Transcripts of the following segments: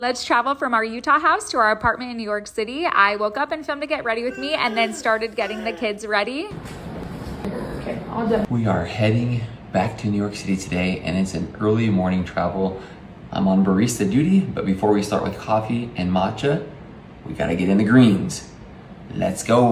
Let's travel from our Utah house to our apartment in New York City. I woke up and filmed a Get Ready With Me and then started getting the kids ready. Okay, all done. We are heading back to New York City today and it's an early morning travel. I'm on barista duty, but before we start with coffee and matcha, we gotta get in the greens. Let's go.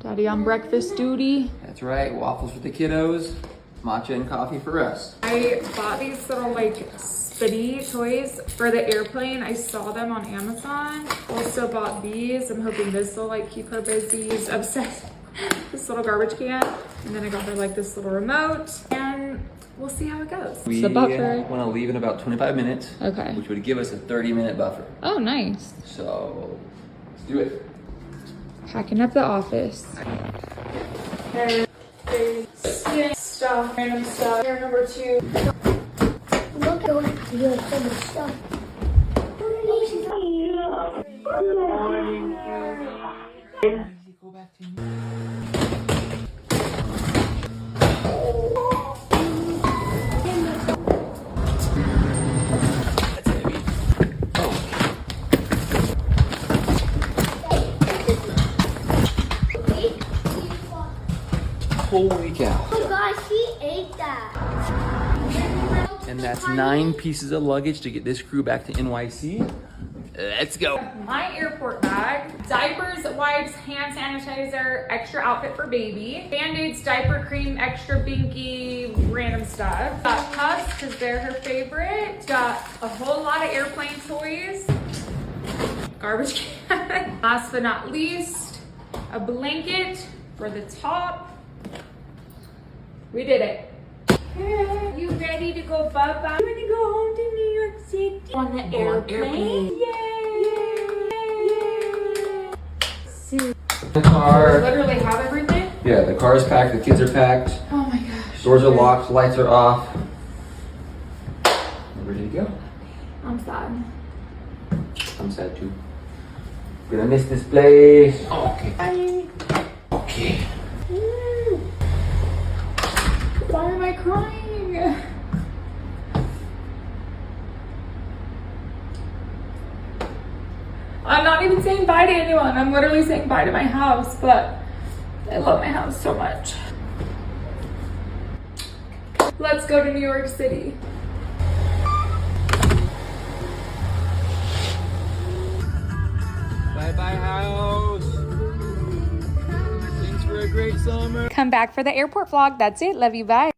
Daddy on breakfast duty. That's right, waffles for the kiddos, matcha and coffee for us. I bought these little like spinny toys for the airplane. I saw them on Amazon. Also bought these. I'm hoping this will like keep her busy. She's obsessed with this little garbage can. And then I got her like this little remote and we'll see how it goes. We the buffer. want to leave in about 25 minutes, Okay. which would give us a 30-minute buffer. Oh, nice. So let's do it. Packing up the office. Stuff, random stuff. Here, number 2. Look at what you have so much stuff. Holy cow. Oh gosh, he ate that. And that's 9 pieces of luggage to get this crew back to NYC. Let's go. My airport bag, diapers, wipes, hand sanitizer, extra outfit for baby, Band-Aids, diaper cream, extra binky, random stuff. Got cuffs because they're her favorite. Got a whole lot of airplane toys. Garbage can. Last but not least, a blanket for the top. We did it. You ready to go bye-bye? You want to go home to New York City? On the airplane? Yay! The car. Literally have everything? Yeah, the car is packed, the kids are packed, Oh my gosh. doors are locked, lights are off. We're ready to go. I'm sad. I'm sad too. Gonna miss this place. Okay. Okay. Why am I crying? I'm not even saying bye to anyone. I'm literally saying bye to my house, but I love my house so much. Let's go to New York City. Bye-bye house. Thanks for a great summer. Come back for the airport vlog. That's it. Love you. Bye.